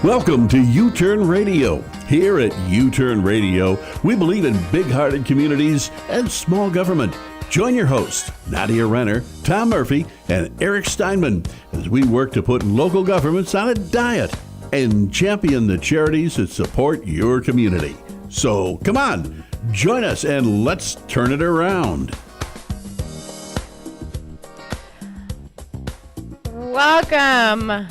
Welcome to youTurn Radio. Here at youTurn Radio, we believe in big-hearted communities and small government. Join your hosts, NADIA RENNER, Tom Murphy, and Eric STEINMANN, as we work to put local governments on a diet and champion the charities that support your community. So come on, join us and let's turn it around. Welcome.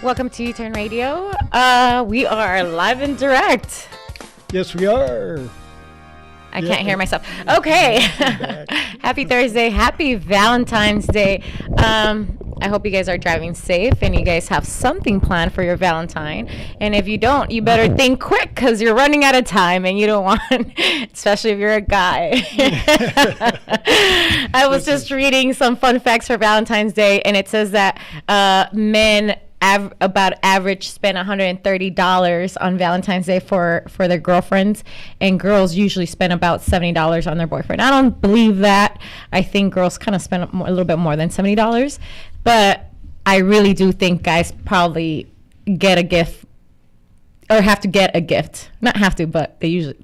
Welcome to youTurn Radio. We are live and direct. Yes, we are. I can't hear myself. Okay. Happy Thursday. Happy Valentine's Day. I hope you guys are driving safe and you guys have something planned for your Valentine. And if you don't, you better think quick because you're running out of time and you don't want, especially if you're a guy. I was just reading some fun facts for Valentine's Day, and it says that men about average spend $130 on Valentine's Day for their girlfriends, and girls usually spend about $70 on their boyfriend. I don't believe that. I think girls kind of spend a little bit more than $70, but I really do think guys probably get a gift or have to get a gift. Not have to, but they usually.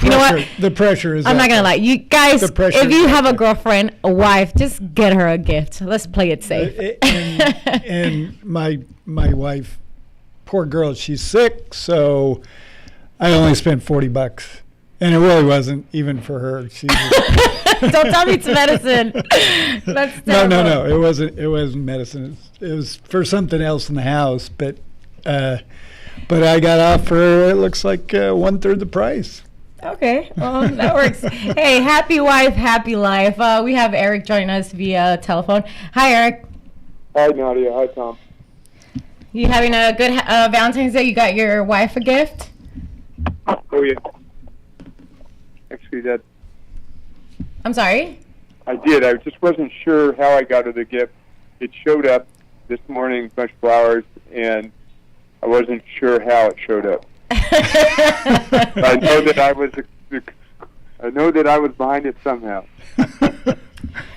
You know what? The pressure is. I'm not gonna lie, you guys. If you have a girlfriend, a wife, just get her a gift. Let's play it safe. And my wife, poor girl, she's sick, so I only spent $40, and it really wasn't even for her. She Don't tell me it's medicine. That's terrible. No. It wasn't medicine. It was for something else in the house, but I got off for, it looks like 1/3 the price. Okay, well, that works. Hey, happy wife, happy life. We have Eric joining us via telephone. Hi, Eric. Hi, Nadia. Hi, Tom. You having a good Valentine's Day? You got your wife a gift? Oh, yeah. Actually, that. I'm sorry? I did. I just wasn't sure how I got her the gift. It showed up this morning, bunch of flowers, and I wasn't sure how it showed up. I know that I was behind it somehow.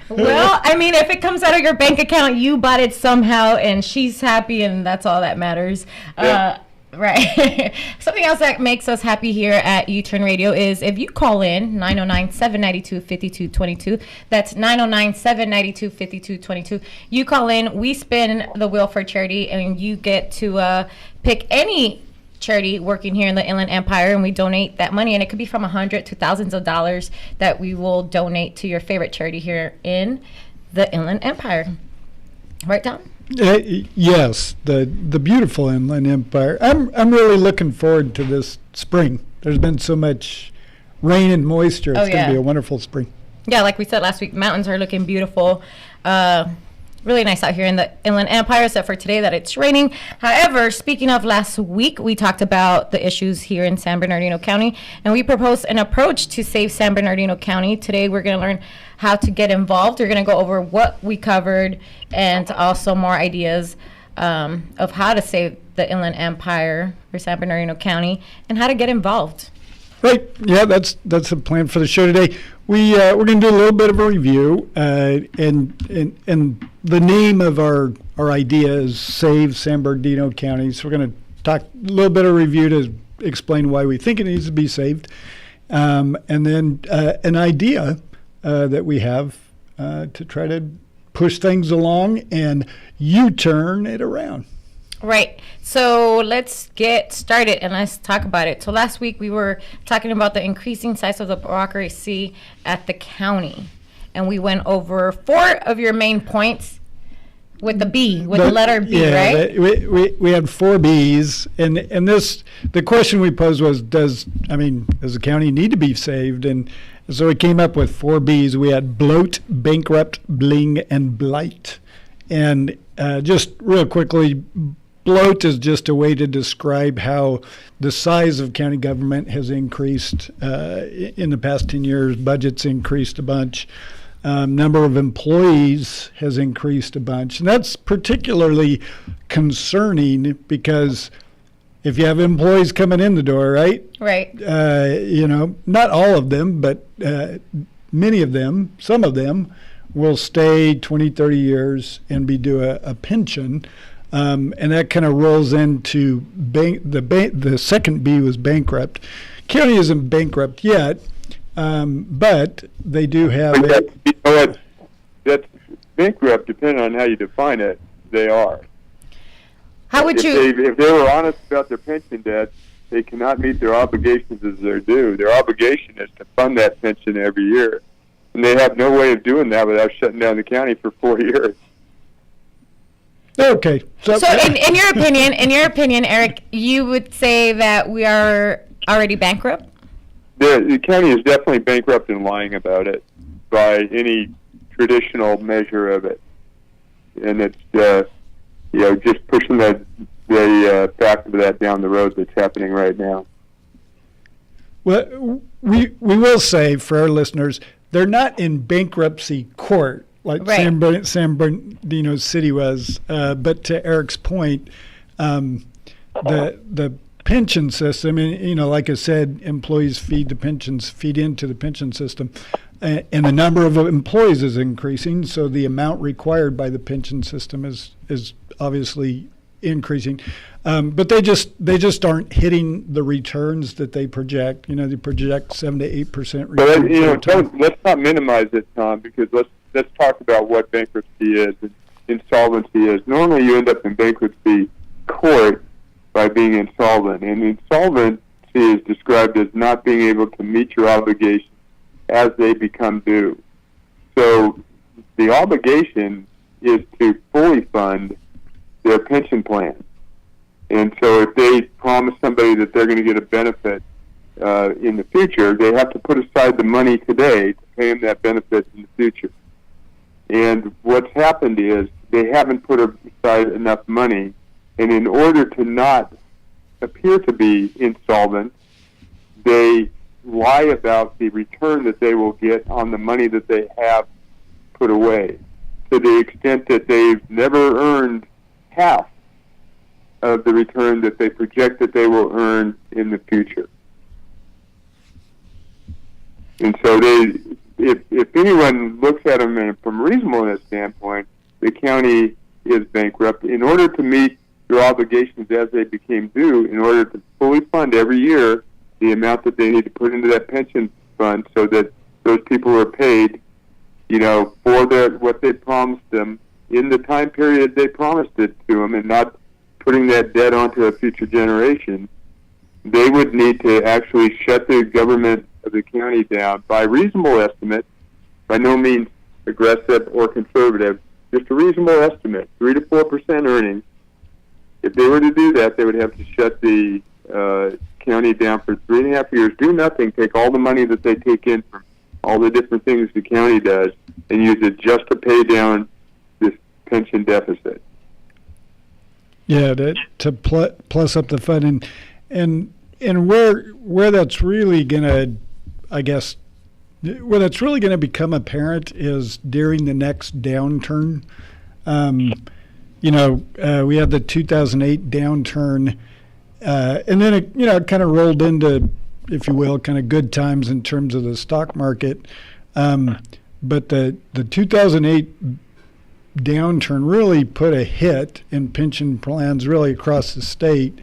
Well, I mean, if it comes out of your bank account, you bought it somehow, and she's happy, and that's all that matters. Yeah. Right. Something else that makes us happy here at youTurn Radio is if you call in 909-792-5222. That's 909-792-5222. You call in, we spin the wheel for charity, and you get to pick any charity working here in the Inland Empire, and we donate that money, and it could be from $100 to thousands of dollars that we will donate to your favorite charity here in the Inland Empire. Right, Tom? Yes, the beautiful Inland Empire. I'm really looking forward to this spring. There's been so much rain and moisture. It's going to be a wonderful spring. Yeah, like we said last week, mountains are looking beautiful. Really nice out here in the Inland Empire, except for today that it's raining. However, speaking of last week, we talked about the issues here in San Bernardino County, and we proposed an approach to Save San Bernardino County. Today, we're going to learn how to get involved. We're going to go over what we covered and also more ideas of how to save the Inland Empire for San Bernardino County and how to get involved. Right. Yeah, that's the plan for the show today. We're going to do a little bit of a review, and the name of our idea is Save San Bernardino County. So we're going to talk a little bit of review to explain why we think it needs to be saved, and then an idea that we have to try to push things along and U-turn it around. Right. So let's get started and let's talk about it. So last week we were talking about the increasing size of the bureaucracy at the county. And we went over 4 of your main points with the B, with the letter B, right? We had 4 Bs. And the question we posed was, does the county need to be saved? And so we came up with 4 Bs. We had bloat, bankrupt, bling, and blight. And just real quickly, bloat is just a way to describe how the size of county government has increased in the past 10 years. Budget's increased a bunch. Number of employees has increased a bunch. And that's particularly concerning because if you have employees coming in the door, right? Right. Not all of them, but many of them, some of them will stay 20, 30 years and be due a pension. And that kind of rolls into the second B was bankrupt. County isn't bankrupt yet, but they do have that's bankrupt, depending on how you define it. They are. How would if they were honest about their pension debt, they cannot meet their obligations as they're due. Their obligation is to fund that pension every year, and they have no way of doing that without shutting down the county for 4 years. Okay. So in your opinion, Eric, you would say that we are already bankrupt? The county is definitely bankrupt and lying about it by any traditional measure of it, and it's just pushing the fact of that down the road that's happening right now. Well, we will say for our listeners, they're not in bankruptcy court like right. San Bernardino City was, but to Eric's point, the pension system, and like I said, employees feed into the pension system, and the number of employees is increasing, so the amount required by the pension system is obviously increasing, but they just aren't hitting the returns that they project. They project 7 to 8% return. But let's not minimize it, Tom, because let's talk about what bankruptcy is and insolvency is. Normally, you end up in bankruptcy court by being insolvent, and insolvency is described as not being able to meet your obligations as they become due. So the obligation is to fully fund their pension plan. And so if they promise somebody that they're going to get a benefit in the future, they have to put aside the money today to pay them that benefit in the future. And what's happened is they haven't put aside enough money, and in order to not appear to be insolvent, they lie about the return that they will get on the money that they have put away, to the extent that they've never earned half of the return that they project that they will earn in the future. And so if anyone looks at them from a reasonableness standpoint, the county is bankrupt. In order to meet their obligations as they became due, in order to fully fund every year the amount that they need to put into that pension fund so that those people are paid, for what they promised them in the time period they promised it to them, and not putting that debt onto a future generation, they would need to actually shut the government of the county down by reasonable estimate, by no means aggressive or conservative, just a reasonable estimate, 3 to 4% earnings. If they were to do that, they would have to shut the county down for 3.5 years, do nothing, take all the money that they take in from all the different things the county does, and use it just to pay down this pension deficit. Yeah, to plus up the fund, and where that's really gonna, I guess, where that's really gonna become apparent is during the next downturn. We had the 2008 downturn, and then it kind of rolled into, if you will, kind of good times in terms of the stock market. But the 2008 downturn really put a hit in pension plans really across the state,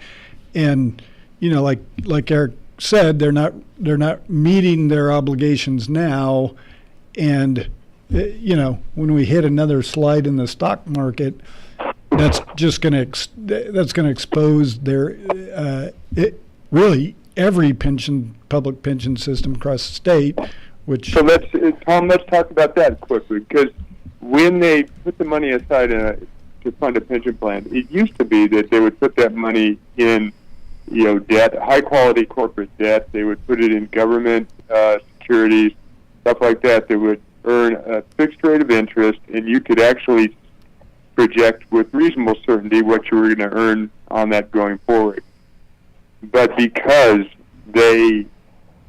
and like Eric said, they're not meeting their obligations now, and when we hit another slide in the stock market, that's just going to expose their really every public pension system across the state. So let's talk about that quickly, because when they put the money aside to fund a pension plan, it used to be that they would put that money in debt, high quality corporate debt. They would put it in government securities, stuff like that. They would earn a fixed rate of interest, and you could actually project with reasonable certainty what you were going to earn on that going forward. But because they,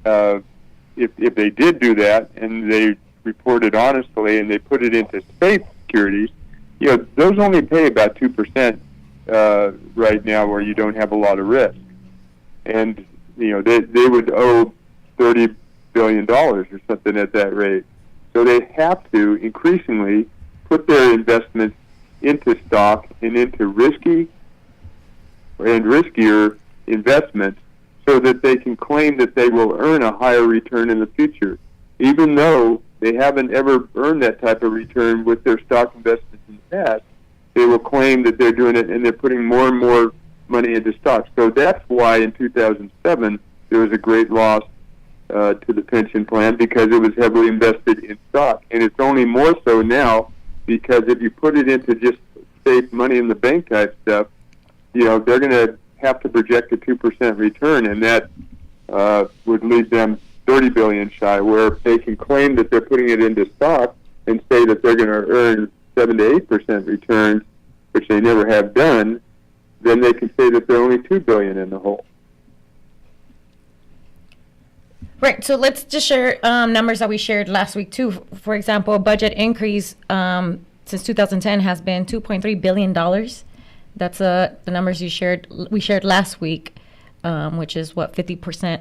if they did do that and they reported honestly and they put it into safe securities, those only pay about 2% right now, where you don't have a lot of risk. And they would owe $30 billion or something at that rate. So they have to increasingly put their investments into stock and into risky and riskier investments so that they can claim that they will earn a higher return in the future, even though they haven't ever earned that type of return with their stock investments in the past. They will claim that they're doing it, and they're putting more and more money into stocks. So that's why in 2007 there was a great loss to the pension plan, because it was heavily invested in stock. And it's only more so now, because if you put it into just safe money in the bank type stuff, they're going to have to project a 2% return, and that would leave them $30 billion shy, where if they can claim that they're putting it into stock and say that they're going to earn 7 to 8% returns, which they never have done, then they can say that they're only $2 billion in the hole. Right. So let's just share numbers that we shared last week too. For example, a budget increase since 2010 has been $2.3 billion. That's the numbers we shared last week, which is what, 50%,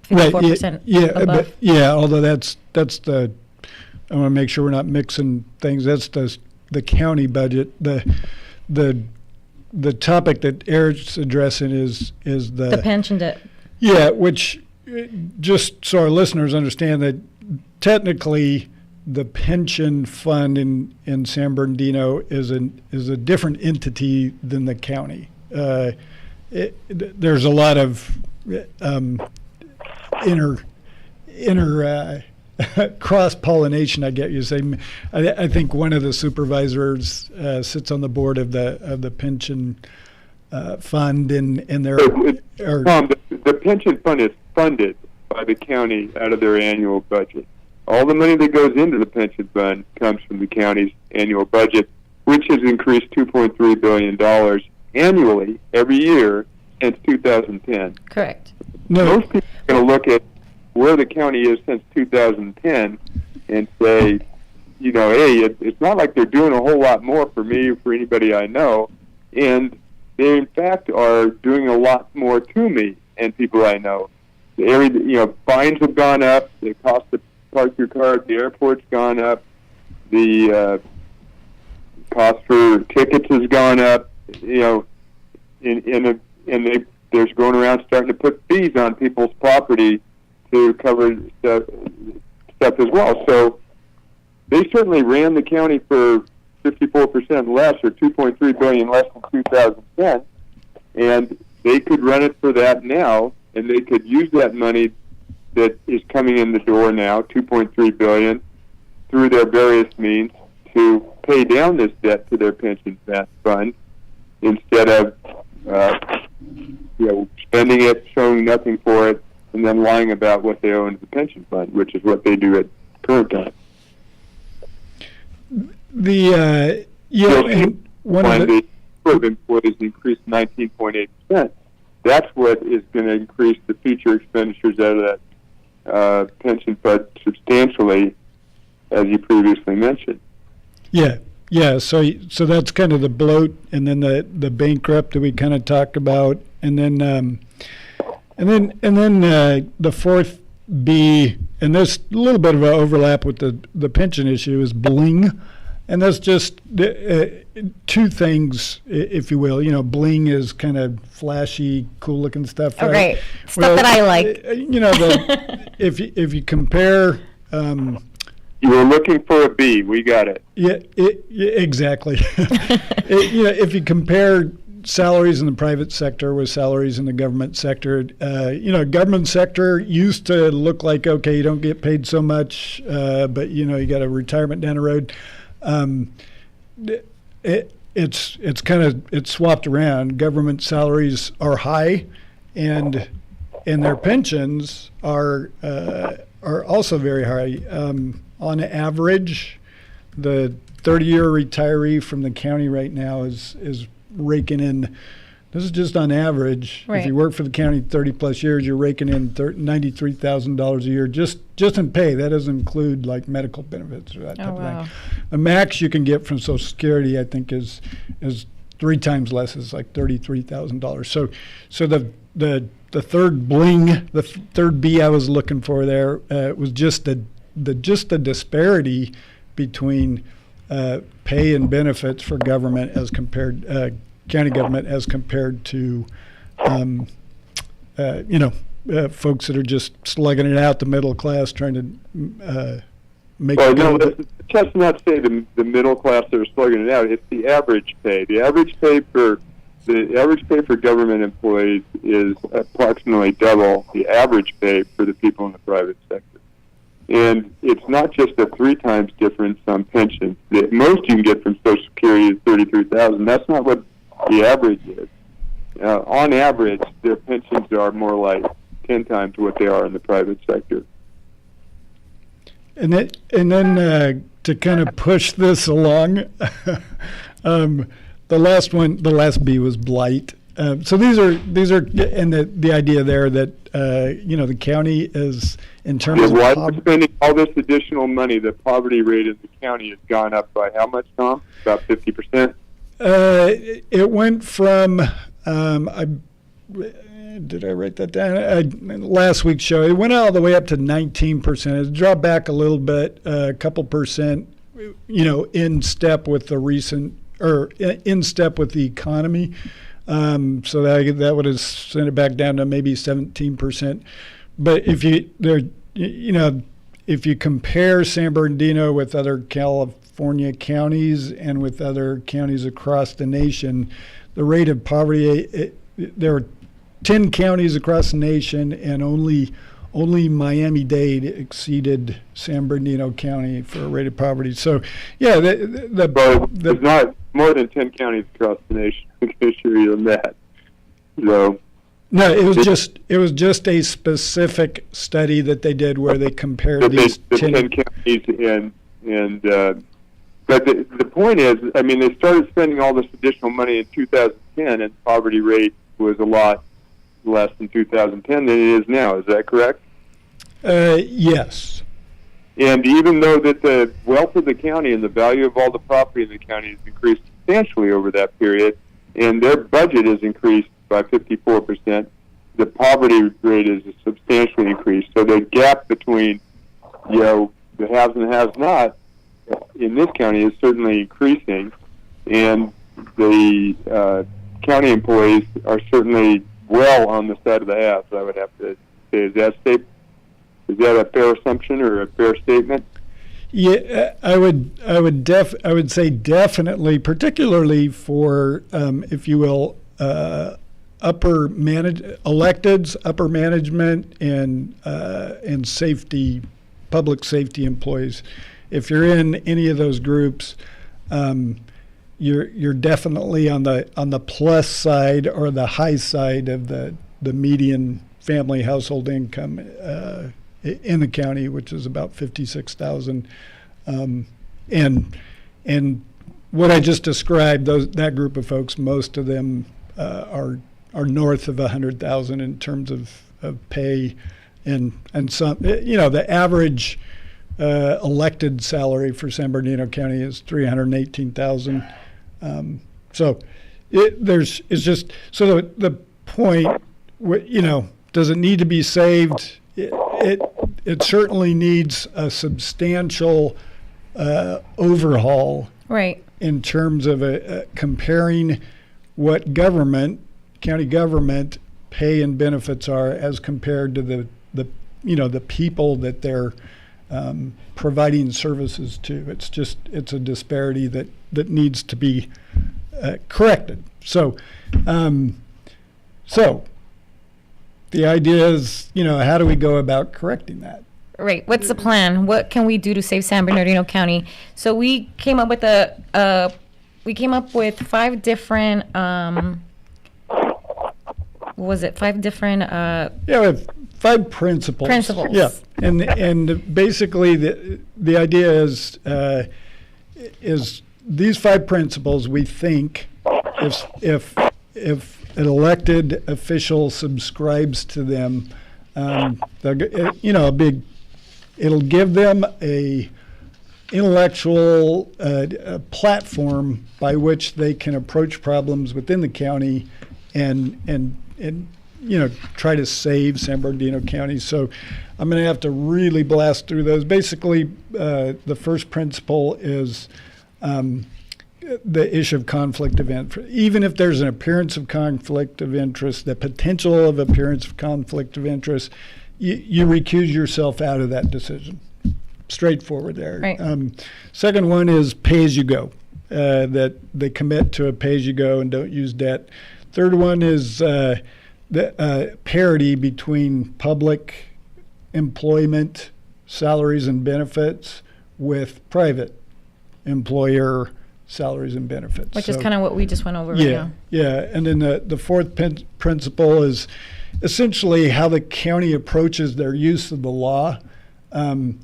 54% above. Although that's the, I want to make sure we're not mixing things. That's the county budget. The topic that Eric's addressing is the pension debt. Yeah, which, just so our listeners understand, that technically the pension fund in San Bernardino is a different entity than the county. There's a lot of inner cross-pollination, I get you saying. I think one of the supervisors sits on the board of the pension fund, and they're... Tom, the pension fund is funded by the county out of their annual budget. All the money that goes into the pension fund comes from the county's annual budget, which has increased $2.3 billion annually every year since 2010. Correct. Most people are going to look at where the county is since 2010 and say, hey, it's not like they're doing a whole lot more for me or for anybody I know. And they, in fact, are doing a lot more to me and people I know. The area, fines have gone up. The cost to park your car at the airport's gone up. The cost for tickets has gone up. And there's going around starting to put fees on people's property to cover stuff as well. So they certainly ran the county for 54% less, or $2.3 billion less than 2010, and they could run it for that now, and they could use that money that is coming in the door now, $2.3 billion, through their various means to pay down this debt to their pension fund instead of spending it, showing nothing for it, and then lying about what they owe into the pension fund, which is what they do at current time. One of the employees increased 19.8%. That's what is going to increase the future expenditures out of that pension fund substantially, as you previously mentioned. Yeah. So that's kind of the bloat, and then the bankrupt that we kind of talked about, and then the fourth B, and there's a little bit of an overlap with the pension issue, is bling. And that's just two things, if you will. Bling is kind of flashy, cool-looking stuff. Right? Right. Stuff that I like. If you compare... you were looking for a B. We got it. Yeah, exactly. If you compare salaries in the private sector with salaries in the government sector, government sector used to look like, okay, you don't get paid so much, but you got a retirement down the road. It's swapped around. Government salaries are high, and their pensions are also very high. On average, the 30-year retiree from the county right now is raking in. This is just on average. Right. If you work for the county 30 plus years, you're raking in $93,000 a year just in pay. That doesn't include like medical benefits or that type of thing. The max you can get from Social Security, I think, is 3 times less. It's like $33,000. So the third bling, the third B I was looking for there was just the just the disparity between pay and benefits for government as compared county government as compared to folks that are just slugging it out, the middle class, trying to make. Well, no, let's not say the middle class that are slugging it out. It's the average pay. The average pay for government employees is approximately double the average pay for the people in the private sector. And it's not just a 3 times difference on pensions. The most you can get from Social Security is $33,000. That's not what the average is. On average, their pensions are more like 10 times what they are in the private sector. And then to kind of push this along, the last B was blight. So these are, and the idea there that the county is in terms of why we're spending all this additional money. The poverty rate in the county has gone up by how much, Tom? About 50%. It went from did I write that down? Last week's show, it went all the way up to 19%. It dropped back a little bit, a couple percent, in step with the recent, or in step with the economy. So that would have sent it back down to maybe 17%. But if you compare San Bernardino with other California counties and with other counties across the nation, the rate of poverty, there are 10 counties across the nation, and only Miami-Dade exceeded San Bernardino County for a rate of poverty. So, yeah, there's not more than 10 counties across the nation. I can assure you on that. So, no, it was just a specific study that they did where they compared these 10 counties but the point is, I mean, they started spending all this additional money in 2010, and poverty rate was a lot less in 2010 than it is now. Is that correct? Yes. And even though that the wealth of the county and the value of all the property in the county has increased substantially over that period, and their budget has increased by 54%, the poverty rate is substantially increased. So the gap between, the haves and the have-not in this county is certainly increasing, and the county employees are certainly well on the side of the haves, I would have to say. Is that a fair assumption or a fair statement? Yeah, I would say definitely, particularly for, if you will, electeds, upper management, and safety, public safety employees. If you're in any of those groups, you're definitely on the plus side or the high side of the median family household income in the county, which is about $56,000. And what I just described, that group of folks, most of them are north of $100,000 in terms of pay, and some, the average elected salary for San Bernardino County is $318,000. So the point, does it need to be saved? It certainly needs a substantial overhaul, right, in terms of comparing what county government pay and benefits are as compared to the people that they're providing services to. It's a disparity that needs to be corrected. So the idea is, how do we go about correcting that? Right. What's the plan? What can we do to save San Bernardino County? So we came up with 5 different. Five different. We have 5 principles. Yeah, and basically the idea is these 5 principles. We think if an elected official subscribes to them, it'll give them a intellectual platform by which they can approach problems within the county and try to save San Bernardino County. So I'm going to have to really blast through those. Basically, the first principle is the issue of conflict of interest. Even if there's an appearance of conflict of interest, the potential of appearance of conflict of interest, you recuse yourself out of that decision. Straightforward there. Right. Second one is pay as you go, that they commit to a pay as you go and don't use debt. Third one is the parity between public employment salaries and benefits with private employer salaries and benefits. Which is kind of what we just went over right now. Yeah, and then the fourth principle is essentially how the county approaches their use of the law. In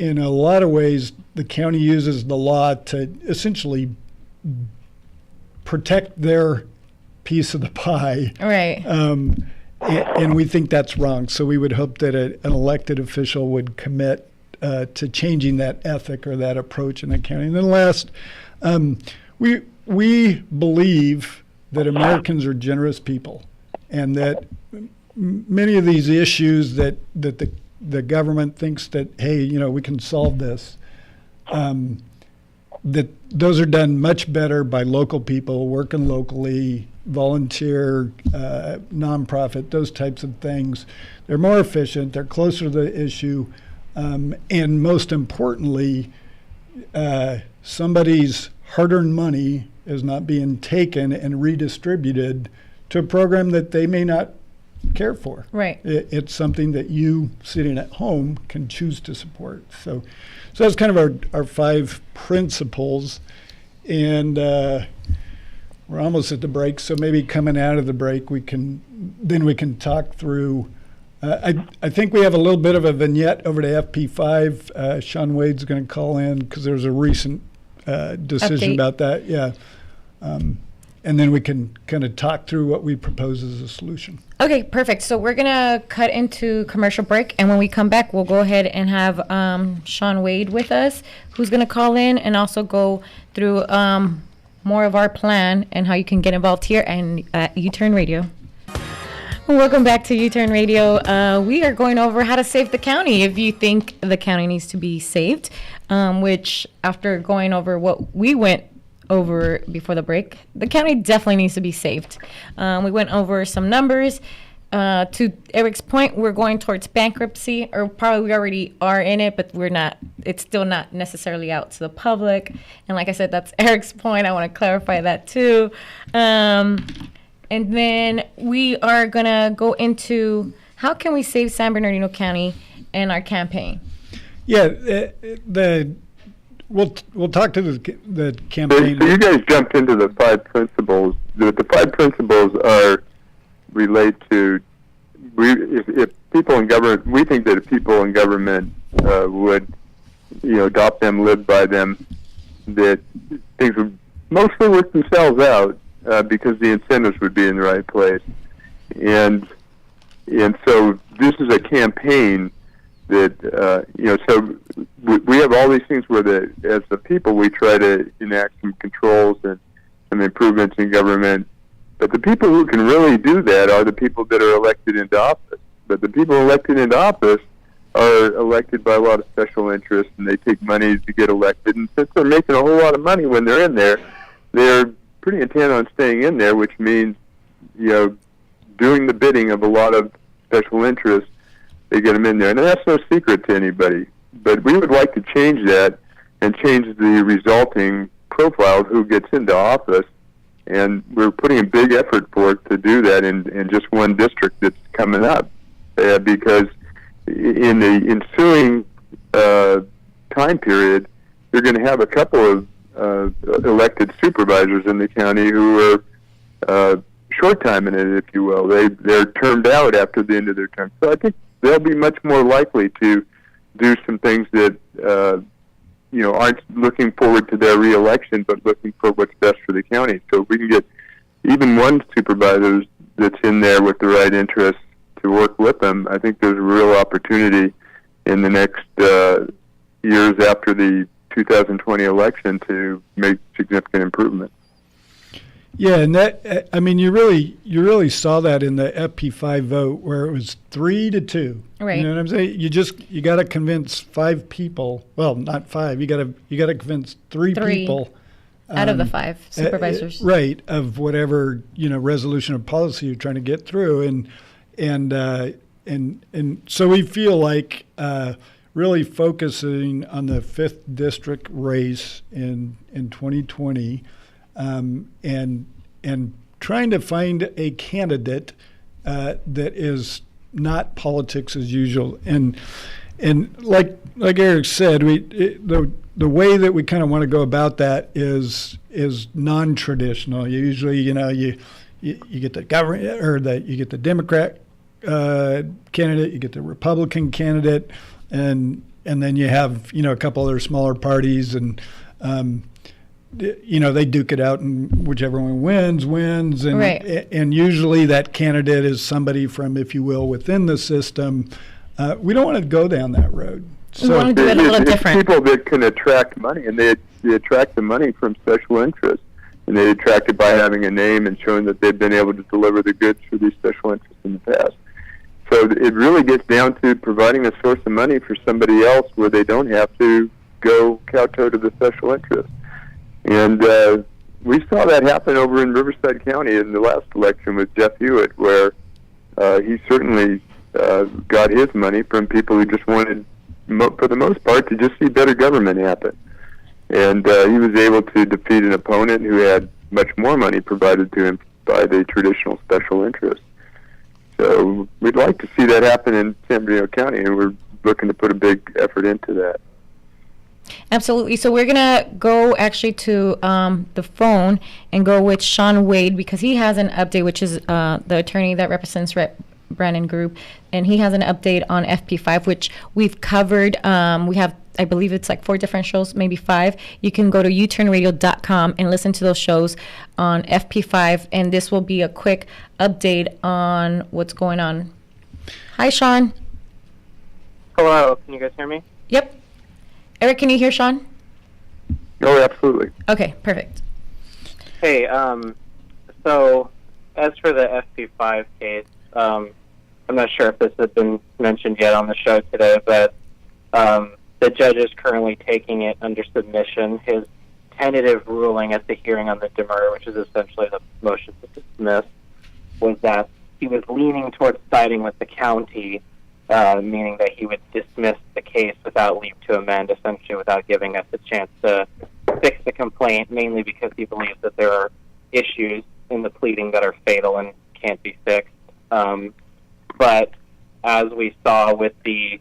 a lot of ways, the county uses the law to essentially protect their piece of the pie. Right. And we think that's wrong. So we would hope that an elected official would commit to changing that ethic or that approach in the county. And then last, we believe that Americans are generous people, and that many of these issues that the government thinks that, hey, we can solve this, that those are done much better by local people working locally, volunteer, nonprofit, those types of things. They're more efficient, they're closer to the issue, and most importantly, somebody's hard-earned money is not being taken and redistributed to a program that they may not care for. Right. It's something that you sitting at home can choose to support. So that's kind of our 5 principles, and we're almost at the break. So maybe coming out of the break, we can talk through. I think we have a little bit of a vignette over to FP5. Sean Wade's going to call in because there's a recent decision Update about that. Yeah. And then we can kind of talk through what we propose as a solution. Okay, perfect. So we're going to cut into commercial break, and when we come back, we'll go ahead and have Sean Wade with us, who's going to call in and also go through more of our plan and how you can get involved here and at youTurn Radio. Welcome back to youTurn Radio. We are going over how to save the county if you think the county needs to be saved, which after going over what we went over before the break, the county definitely needs to be saved. We went over some numbers. To Eric's point, we're going towards bankruptcy, or probably we already are in it, but we're not. It's still not necessarily out to the public. And like I said, that's Eric's point. I want to clarify that too. And then we are gonna go into how can we save San Bernardino County and our campaign. Yeah, We'll talk to the campaign. So you guys jumped into the 5 principles. The 5 principles relate to if people in government. We think that if people in government would, adopt them, live by them, that things would mostly work themselves out because the incentives would be in the right place. And so this is a campaign that so we have all these things where as the people we try to enact some controls and some improvements in government, but the people who can really do that are the people that are elected into office. But the people elected into office are elected by a lot of special interests, and they take money to get elected, and since they're making a whole lot of money when they're in there, they're pretty intent on staying in there, which means doing the bidding of a lot of special interests. They get them in there, and that's no secret to anybody. But we would like to change that and change the resulting profile of who gets into office, and we're putting a big effort forth to do that in just one district that's coming up, because in the ensuing time period, you're going to have a couple of elected supervisors in the county who are short-time in it, if you will. They're termed out after the end of their term. So I think they'll be much more likely to do some things that aren't looking forward to their reelection, but looking for what's best for the county. So if we can get even one supervisor that's in there with the right interests to work with them, I think there's a real opportunity in the next years after the 2020 election to make significant improvement. Yeah, and that, I mean, you really saw that in the FP5 vote where it was 3-2. Right. You know what I'm saying? You got to convince 5 people. Well, not 5. You got to convince 3 people out of the 5 supervisors. Right, of whatever, resolution or policy you're trying to get through, and so we feel like really focusing on the 5th district race in 2020. And trying to find a candidate that is not politics as usual, and like Eric said, the way that we kind of want to go about that is non-traditional. Usually, you get the government or you get the Democrat candidate, you get the Republican candidate, and then you have a couple other smaller parties and. They duke it out, and whichever one wins, and right. And usually that candidate is somebody from, if you will, within the system. We don't want to go down that road. We want to do it a little different. People that can attract money, and they attract the money from special interests, and they attract it by having a name and showing that they've been able to deliver the goods for these special interests in the past. So it really gets down to providing a source of money for somebody else where they don't have to go kowtow to the special interest. And we saw that happen over in Riverside County in the last election with Jeff Hewitt, where he certainly got his money from people who just wanted, for the most part, to just see better government happen. And he was able to defeat an opponent who had much more money provided to him by the traditional special interest. So we'd like to see that happen in San Bernardino County, and we're looking to put a big effort into that. Absolutely. So we're going to go actually to the phone and go with Sean Wade, because he has an update, which is the attorney that represents Brennan Group, and he has an update on FP5, which we've covered. We have, I believe it's like 4 different shows, maybe 5. You can go to youturnradio.com and listen to those shows on FP5, and this will be a quick update on what's going on. Hi, Sean. Hello. Can you guys hear me? Yep. Eric, can you hear Sean? Oh, absolutely. Okay, perfect. Hey, so as for the FP5 case, I'm not sure if this has been mentioned yet on the show today, but the judge is currently taking it under submission. His tentative ruling at the hearing on the demur, which is essentially the motion to dismiss, was that he was leaning towards siding with the county, meaning that he would dismiss the case without leave to amend, essentially without giving us a chance to fix the complaint, mainly because he believes that there are issues in the pleading that are fatal and can't be fixed. But as we saw with the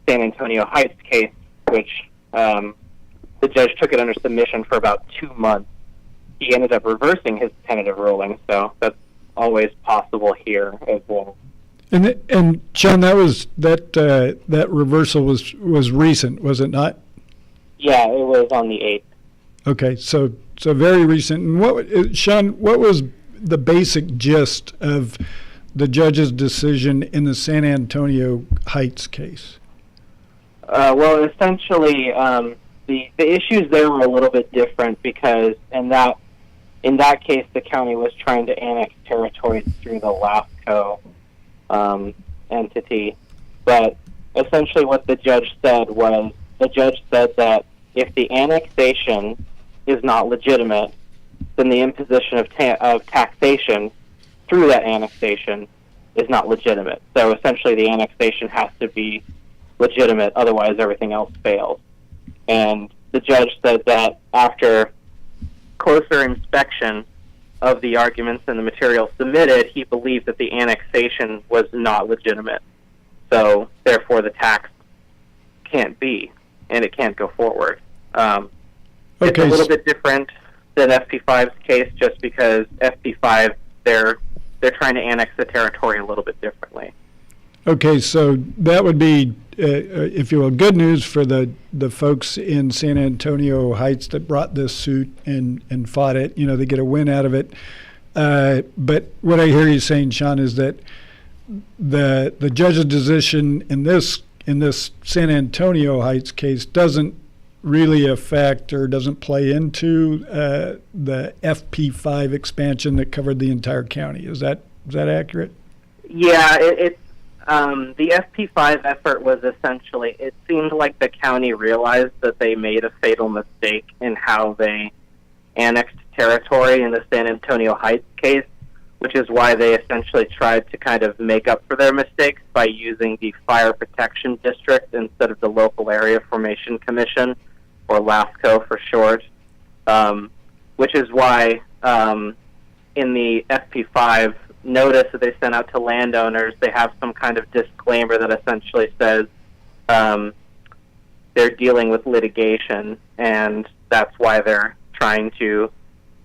San Antonio Heights case, which the judge took it under submission for about 2 months, he ended up reversing his tentative ruling, so that's always possible here as well. And Sean, that reversal was recent, was it not? Yeah, it was on the 8th. Okay, so very recent. And Sean, what was the basic gist of the judge's decision in the San Antonio Heights case? Well, essentially, the issues there were a little bit different because in that case, the county was trying to annex territories through the LAFCO entity. But essentially what the judge said was, the judge said that if the annexation is not legitimate, then the imposition of taxation through that annexation is not legitimate. So essentially the annexation has to be legitimate, otherwise everything else fails. And the judge said that after closer inspection of the arguments and the material submitted, he believed that the annexation was not legitimate. So therefore the tax can't be, and it can't go forward. It's a little bit different than FP5's case, just because FP5, they're trying to annex the territory a little bit differently. Okay, so that would be, if you will, good news for the folks in San Antonio Heights that brought this suit and fought it. They get a win out of it. But what I hear you saying, Sean, is that the judge's decision in this San Antonio Heights case doesn't really affect or doesn't play into the FP5 expansion that covered the entire county. Is that accurate? Yeah, it's the FP5 effort was essentially, it seemed like the county realized that they made a fatal mistake in how they annexed territory in the San Antonio Heights case, which is why they essentially tried to kind of make up for their mistakes by using the Fire Protection District instead of the Local Area Formation Commission, or LAFCO for short, which is why in the FP5 notice that they sent out to landowners, they have some kind of disclaimer that essentially says they're dealing with litigation, and that's why they're trying to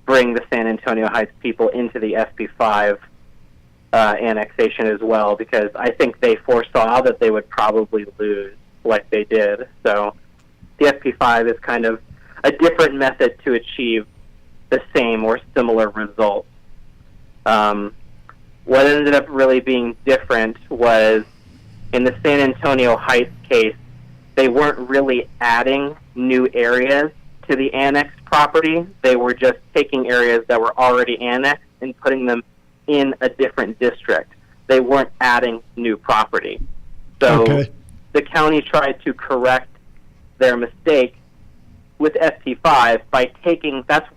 bring the San Antonio Heights people into the FP5 annexation as well, because I think they foresaw that they would probably lose like they did. So the FP5 is kind of a different method to achieve the same or similar results. What ended up really being different was in the San Antonio Heights case, they weren't really adding new areas to the annexed property. They were just taking areas that were already annexed and putting them in a different district. They weren't adding new property. So the county tried to correct their mistake with FP5 by taking, that's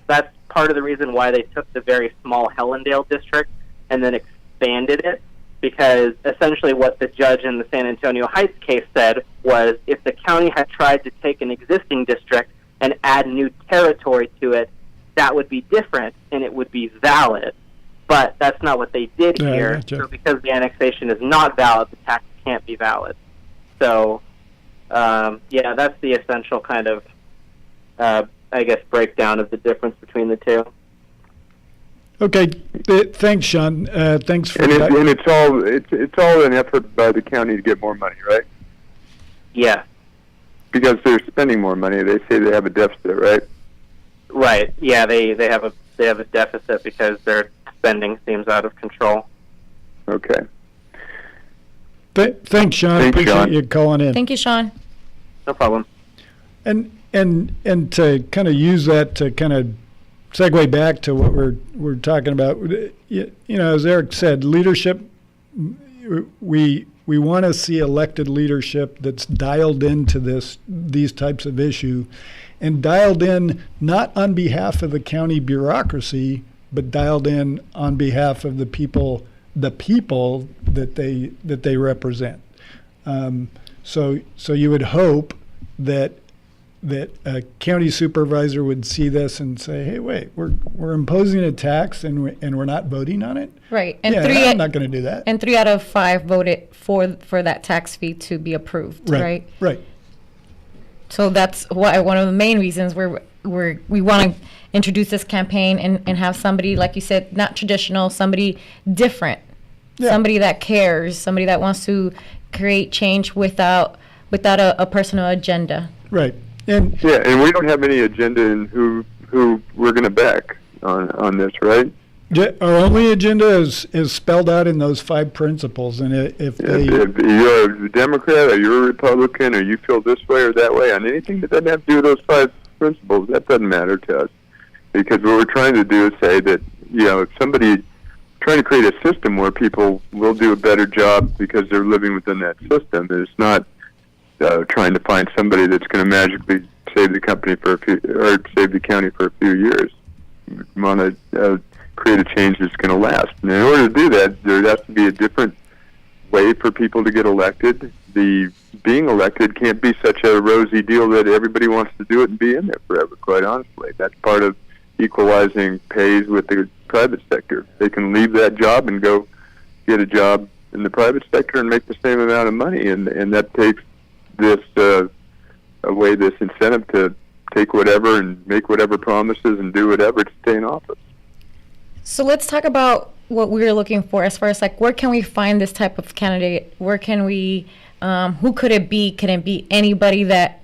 part of the reason why they took the very small Hellendale district and then expanded it, because essentially what the judge in the San Antonio Heights case said was if the county had tried to take an existing district and add new territory to it, that would be different and it would be valid. But that's not what they did here. So because the annexation is not valid, the tax can't be valid. So, that's the essential kind of, breakdown of the difference between the two. Okay, thanks, Sean. Thanks for that. And it's all an effort by the county to get more money, right? Yeah. Because they're spending more money. They say they have a deficit, right? Right. Yeah, they have a deficit because their spending seems out of control. Okay. Thanks, Sean. Appreciate you calling in. Thank you, Sean. No problem. And to kind of use that to kind of segue back to what we're talking about, as Eric said, leadership. We want to see elected leadership that's dialed into these types of issue, and dialed in not on behalf of the county bureaucracy, but dialed in on behalf of the people that they represent. So you would hope that a county supervisor would see this and say, "Hey, wait, we're imposing a tax and we're not voting on it." Right, and I'm not going to do that. And 3 out of 5 voted for that tax fee to be approved. Right. Right. So that's why one of the main reasons we want to introduce this campaign and have somebody, like you said, not traditional, somebody different, somebody that cares, somebody that wants to create change without a personal agenda. Right. And we don't have any agenda in who we're going to back on this, right? Our only agenda is spelled out in those 5 principles, and if you're a Democrat or you're a Republican or you feel this way or that way on anything that doesn't have to do with those 5 principles, that doesn't matter to us, because what we're trying to do is say that if somebody trying to create a system where people will do a better job because they're living within that system, and it's not trying to find somebody that's going to magically save the company or save the county for a few years. We want to create a change that's going to last. And in order to do that, there has to be a different way for people to get elected. Being elected can't be such a rosy deal that everybody wants to do it and be in there forever, quite honestly. That's part of equalizing pays with the private sector. They can leave that job and go get a job in the private sector and make the same amount of money, and that takes this incentive to take whatever and make whatever promises and do whatever to stay in office. So let's talk about what we're looking for as far as where can we find this type of candidate? Where can we, who could it be? Can it be anybody that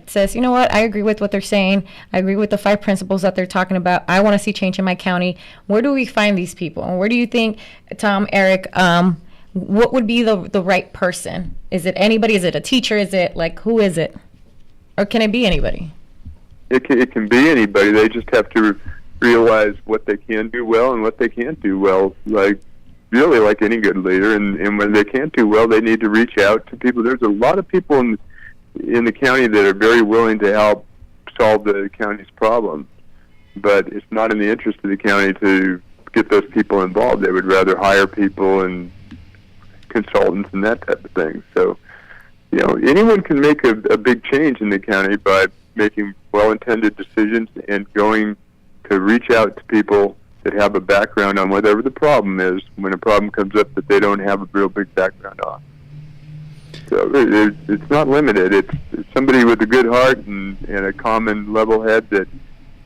says, you know what, I agree with what they're saying. I agree with the 5 principles that they're talking about. I want to see change in my county. Where do we find these people? And where do you think, Tom, Eric, what would be the right person? Is it anybody? Is it a teacher? Is it who is it? Or can it be anybody? it can be anybody. They just have to realize what they can do well and what they can't do well, like really like any good leader. And when they can't do well, they need to reach out to people. There's a lot of people in the county that are very willing to help solve the county's problems, but it's not in the interest of the county to get those people involved. They would rather hire people and consultants and that type of thing. So, anyone can make a big change in the county by making well-intended decisions and going to reach out to people that have a background on whatever the problem is when a problem comes up that they don't have a real big background on. So it's not limited. It's somebody with a good heart and a common level head that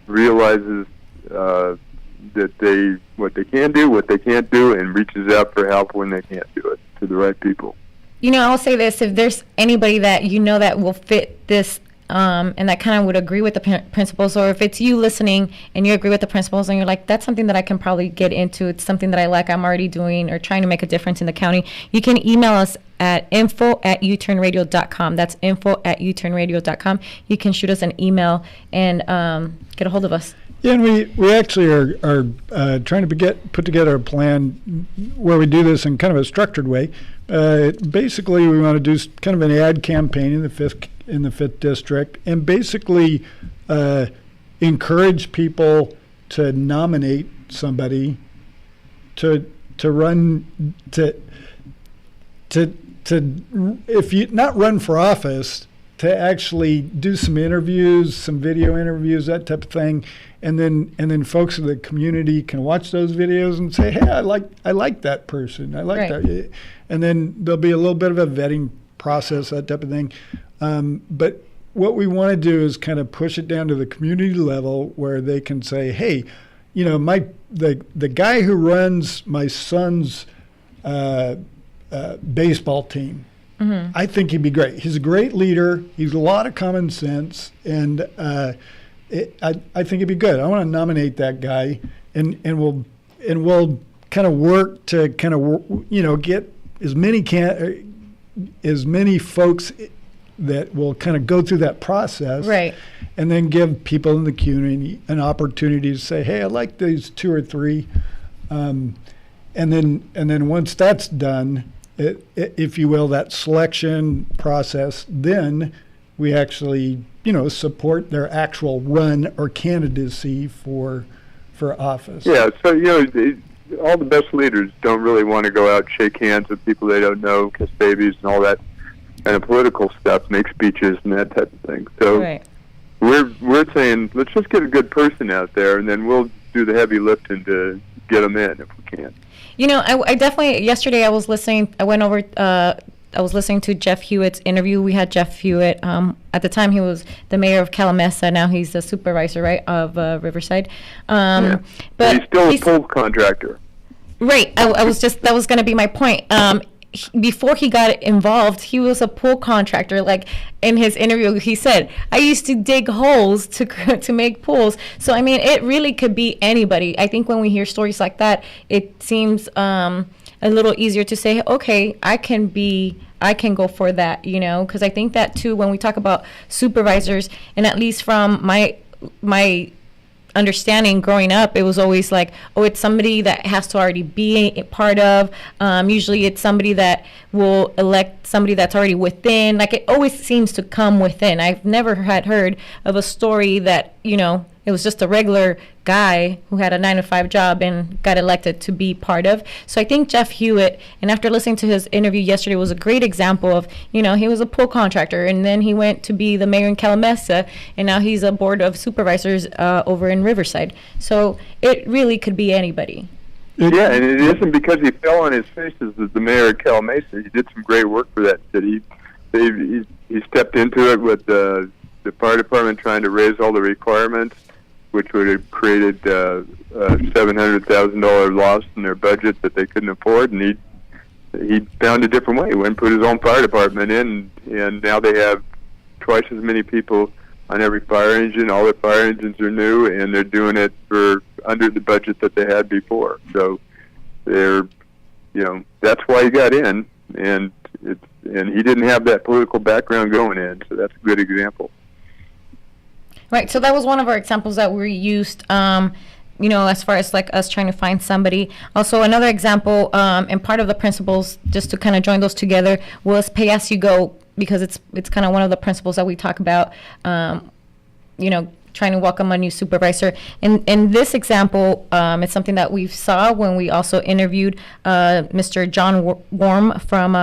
realizes that what they can do, what they can't do, and reaches out for help when they can't do it to the right people. I'll say this: if there's anybody that that will fit this, and that kind of would agree with the principles, or if it's you listening and you agree with the principles and you're like, that's something that I can probably get into, it's something that I like, I'm already doing or trying to make a difference in the county, you can email us at info@youturnradio.com. That's info@youturnradio.com. You can shoot us an email and get a hold of us. Yeah, and we actually are trying to put together a plan where we do this in kind of a structured way. Basically, we want to do kind of an ad campaign in the fifth district, and basically encourage people to nominate somebody to run to if you not run for office, to actually do some interviews, some video interviews, that type of thing, and then folks in the community can watch those videos and say, hey, I like that person, I like that, and then there'll be a little bit of a vetting process, that type of thing. But what we want to do is kind of push it down to the community level where they can say, hey, the guy who runs my son's baseball team, mm-hmm. I think he'd be great. He's a great leader. He's a lot of common sense, and I think he'd be good. I want to nominate that guy, and we'll kind of work to kind of get as many folks that will kind of go through that process, right? And then give people in the community an opportunity to say, hey, I like these two or three, and then once that's done, if you will, that selection process, then we actually support their actual run or candidacy for office. Yeah, so all the best leaders don't really want to go out and shake hands with people they don't know, kiss babies and all that kind of political stuff, make speeches and that type of thing. So right. we're saying, let's just get a good person out there, and then we'll do the heavy lifting to get them in if we can. I definitely, yesterday I was listening to Jeff Hewitt's interview. We had Jeff Hewitt, at the time he was the mayor of Calamasa, now he's the supervisor, right, of Riverside. Yeah. But he's still a pool contractor. Right, that was going to be my point. Before he got involved, he was a pool contractor. Like in his interview, he said, I used to dig holes to make pools. So, I mean, it really could be anybody. I think when we hear stories like that, it seems a little easier to say, okay, I can go for that, because I think that too, when we talk about supervisors, and at least from my understanding growing up, it was always like, oh, it's somebody that has to already be a part of. Usually it's somebody that will elect somebody that's already within. Like, it always seems to come within. I've never heard of a story that, it was just a regular guy who had a 9-to-5 job and got elected to be part of. So I think Jeff Hewitt, and after listening to his interview yesterday, was a great example of, he was a pool contractor, and then he went to be the mayor in Calamasa, and now he's a board of supervisors over in Riverside. So it really could be anybody. Yeah, and it isn't because he fell on his face as the mayor of Calamasa. He did some great work for that city. He stepped into it with the fire department trying to raise all the requirements, which would have created a $700,000 loss in their budget that they couldn't afford, and he found a different way. He went and put his own fire department in, and now they have twice as many people on every fire engine. All their fire engines are new, and they're doing it for under the budget that they had before. So that's why he got in, and he didn't have that political background going in, so that's a good example. Right. So that was one of our examples that we used, as far as like us trying to find somebody. Also, another example, and part of the principles, just to kind of join those together, was pay as you go, because it's kind of one of the principles that we talk about, trying to welcome a new supervisor. In this example, it's something that we saw when we also interviewed Mr. John Worm from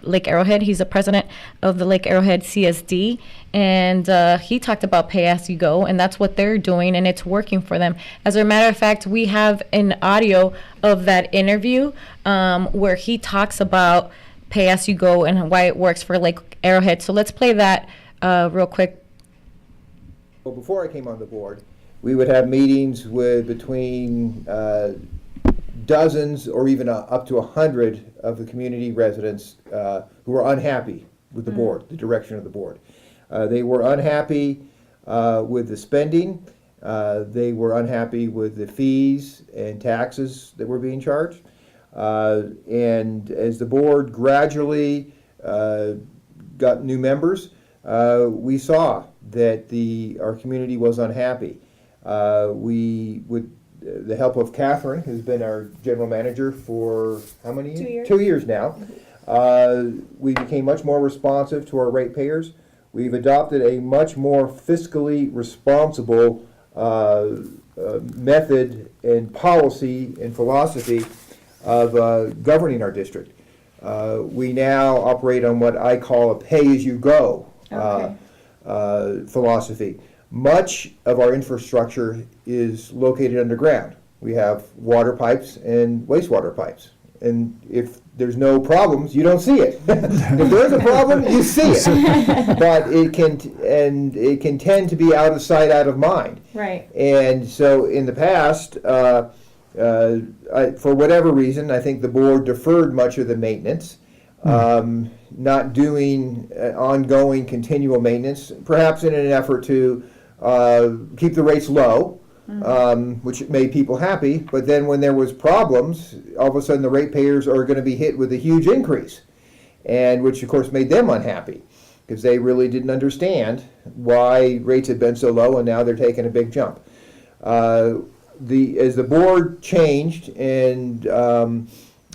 Lake Arrowhead. He's the president of the Lake Arrowhead CSD, and he talked about pay as you go, and that's what they're doing, and it's working for them. As a matter of fact, we have an audio of that interview where he talks about pay as you go and why it works for Lake Arrowhead. So let's play that real quick. Well, before I came on the board, we would have meetings with between dozens or even up to 100 of the community residents who were unhappy with the board, the direction of the board. They were unhappy with the spending. They were unhappy with the fees and taxes that were being charged. And as the board gradually got new members, we saw that our community was unhappy. We, with the help of Catherine, who's been our general manager for how many years? 2 years. 2 years now, we became much more responsive to our ratepayers. We've adopted a much more fiscally responsible method and policy and philosophy of governing our district. We now operate on what I call a pay-as-you-go philosophy. Much of our infrastructure is located underground. We have water pipes and wastewater pipes. And if there's no problems, you don't see it. If there's a problem, you see it. But it can tend to be out of sight, out of mind. Right. And so in the past, for whatever reason, I think the board deferred much of the maintenance, not doing ongoing continual maintenance, perhaps in an effort to keep the rates low, which made people happy. But then when there was problems, all of a sudden the ratepayers are going to be hit with a huge increase, and which of course made them unhappy because they really didn't understand why rates had been so low, and now they're taking a big jump. As the board changed and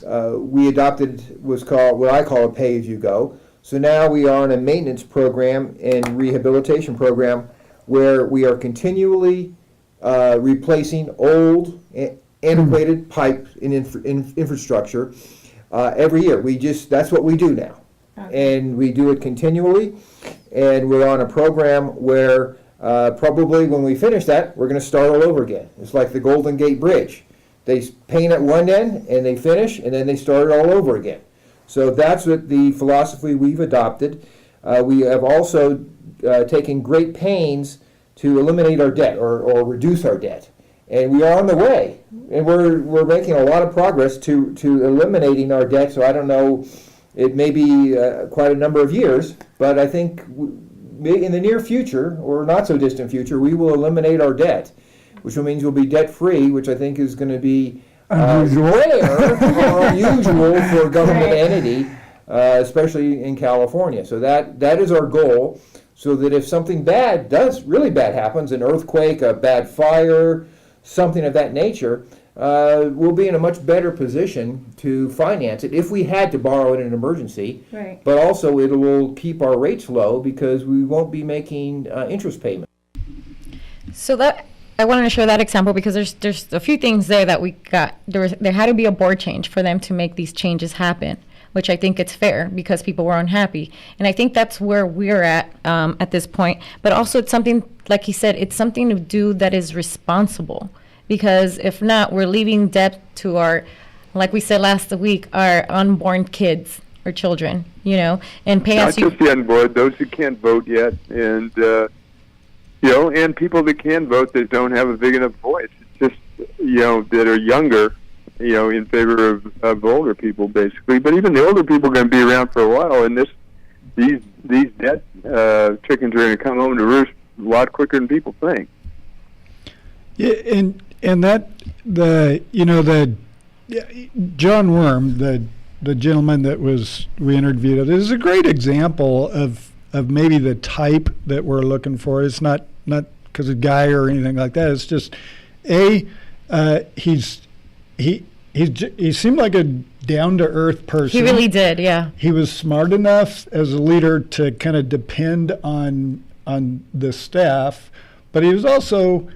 we adopted what I call a pay-as-you-go. So now we are on a maintenance program and rehabilitation program where we are continually replacing old, antiquated pipe and infrastructure every year. That's what we do now. Okay. And we do it continually, and we're on a program where probably when we finish that, we're going to start all over again. It's like the Golden Gate Bridge. They paint at one end, and they finish, and then they start it all over again. So that's what the philosophy we've adopted. We have also taken great pains to eliminate our debt or reduce our debt. And we are on the way. And we're making a lot of progress to eliminating our debt. So I don't know, it may be quite a number of years, but I think in the near future, or not so distant future, we will eliminate our debt, which means we'll be debt-free, which I think is going to be Unusual. rare or unusual for a government entity, especially in California. So that is our goal, so that if something really bad happens, an earthquake, a bad fire, something of that nature, we'll be in a much better position to finance it if we had to borrow it in an emergency. Right. But also it will keep our rates low because we won't be making interest payments. So that I wanted to share that example because there's a few things there that we got. There had to be a board change for them to make these changes happen, which I think it's fair because people were unhappy. And I think that's where we're at this point. But also it's something, like he said, it's something to do that is responsible. Because if not, we're leaving debt to our, like we said last week, our unborn kids or children, and pay Not us. just the unborn, those who can't vote yet, and and people that can vote that don't have a big enough voice. It's just that are younger, in favor of older people, basically. But even the older people are going to be around for a while, and these debt chickens are going to come home to roost a lot quicker than people think. Yeah, and that John Worm, the gentleman that we interviewed, is a great example of maybe the type that we're looking for. It's not because of guy or anything like that. It's just he seemed like a down-to-earth person. He really did, yeah. He was smart enough as a leader to kind of depend on the staff, but he was also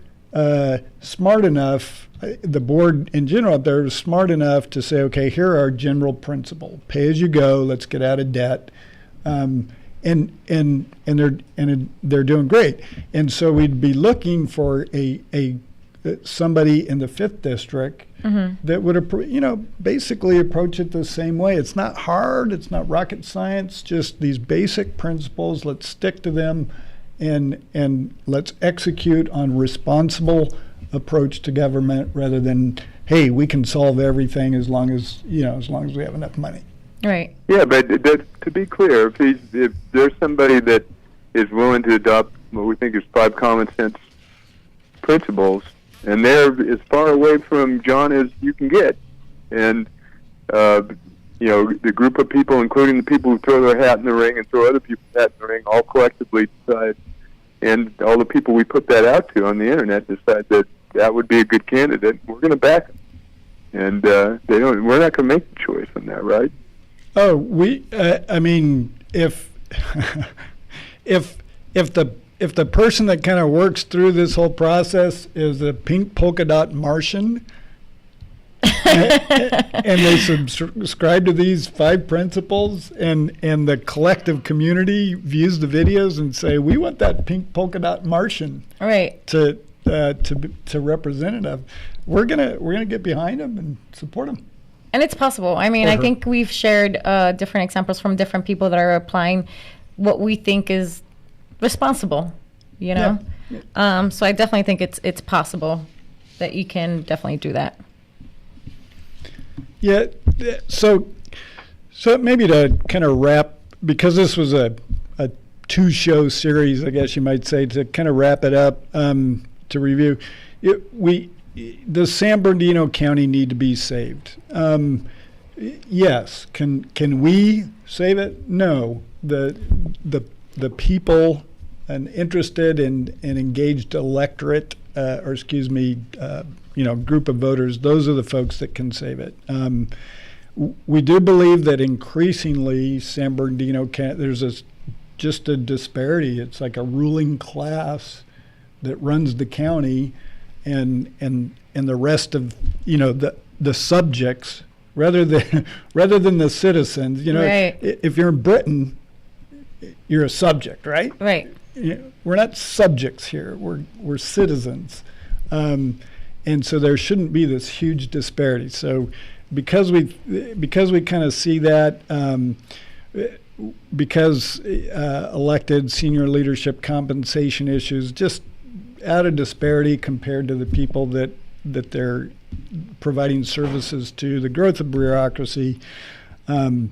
smart enough, the board in general up there was smart enough to say, okay, here are our general principle. Pay as you go, let's get out of debt. And they're doing great. And so we'd be looking for somebody in the 5th district that would basically approach it the same way. It's not hard, it's not rocket science, just these basic principles. Let's stick to them and let's execute on responsible approach to government rather than, hey, we can solve everything as long as we have enough money. Right. Yeah, but to be clear, if there's somebody that is willing to adopt what we think is 5 common sense principles, and they're as far away from John as you can get, and the group of people, including the people who throw their hat in the ring and throw other people's hat in the ring, all collectively decide, and all the people we put that out to on the internet decide that would be a good candidate, we're going to back them, and we're not going to make the choice on that, right? Oh, I mean, if the person that kind of works through this whole process is a pink polka dot Martian, and they subscribe to these 5 principles, and the collective community views the videos and say, we want that pink polka dot Martian, right, to representative, we're gonna get behind them and support them. And it's possible. I mean, I think we've shared different examples from different people that are applying what we think is responsible, Yeah. So I definitely think it's possible that you can definitely do that. Yeah. So maybe to kind of wrap, because this was a 2-show series, I guess you might say, to kind of wrap it up, to review, the San Bernardino County need to be saved. Yes. Can we save it? No. The people, an interested and engaged electorate, group of voters, those are the folks that can save it. We do believe that increasingly San Bernardino there's just a disparity. It's like a ruling class that runs the county, and the rest of the subjects rather than the citizens. Right. If you're in Britain, you're a subject, right? Right. We're not subjects here. We're citizens, and so there shouldn't be this huge disparity. So because we kind of see that. Because elected senior leadership compensation issues just add a disparity compared to the people that they're providing services to, the growth of bureaucracy, and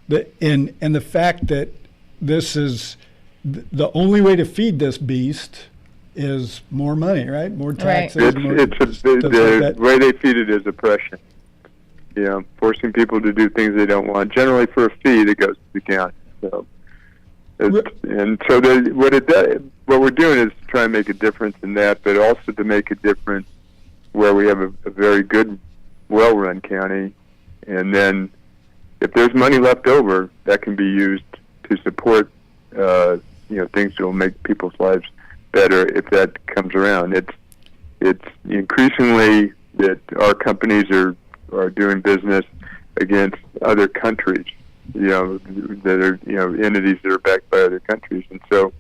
the fact that this is the only way to feed this beast is more money, right? More taxes. Right. The way they feed it is oppression. Forcing people to do things they don't want, generally for a fee that goes to the county. So, what we're doing is try and make a difference in that, but also to make a difference where we have a very good, well-run county, and then if there's money left over, that can be used to support, things that will make people's lives better if that comes around. It's increasingly that our companies are doing business against other countries, that are entities that are backed by other countries, and so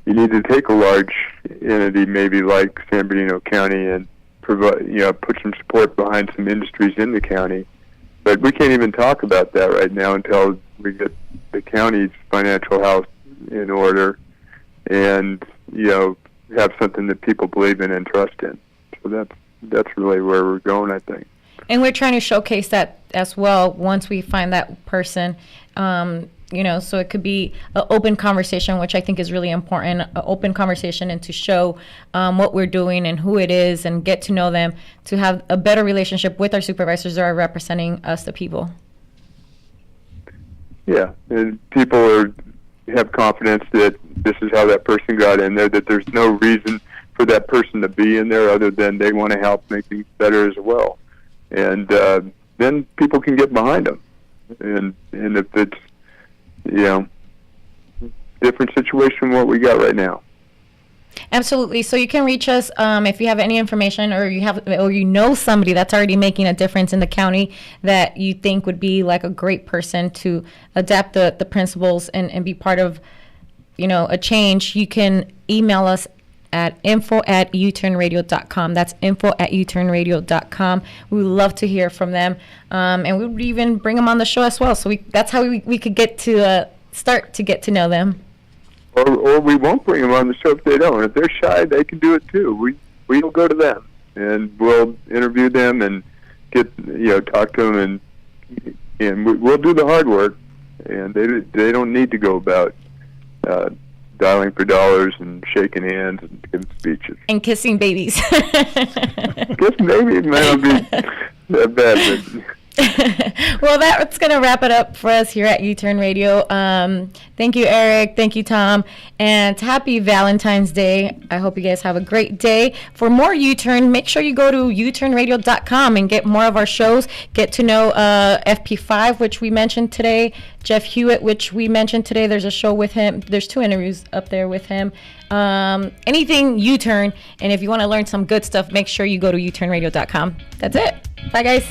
you need to take a large entity, maybe like San Bernardino County, and provide, put some support behind some industries in the county. But we can't even talk about that right now until we get the county's financial house in order, and have something that people believe in and trust in. So that's really where we're going, I think. And we're trying to showcase that as well once we find that person, so it could be an open conversation, which I think is really important, an open conversation, and to show what we're doing and who it is and get to know them, to have a better relationship with our supervisors that are representing us, the people. Yeah, and people are have confidence that this is how that person got in there, that there's no reason for that person to be in there other than they want to help make things better as well. And then people can get behind them. And if it's, different situation from what we got right now. Absolutely. So you can reach us if you have any information, or you know somebody that's already making a difference in the county that you think would be like a great person to adapt the principles and be part of, a change. You can email us at info@youturnradio.com. That's info@youturnradio.com. We would love to hear from them, and we would even bring them on the show as well. So that's how we could get to start to get to know them. Or we won't bring them on the show if they don't. If they're shy, they can do it too. We'll go to them and we'll interview them and talk to them and we'll do the hard work. And they don't need to go about dialing for dollars and shaking hands and giving speeches and kissing babies. Kissing babies might not be that bad, but. Well, that's going to wrap it up for us here at YouTurn Radio. Thank you, Eric. Thank you, Tom. And happy Valentine's Day. I hope you guys have a great day. For more YouTurn, make sure you go to youturnradio.com and get more of our shows. Get to know FP5, which we mentioned today. Jeff Hewitt, which we mentioned today. There's a show with him. There's 2 interviews up there with him. Anything YouTurn. And if you want to learn some good stuff, make sure you go to youturnradio.com. That's it. Bye, guys.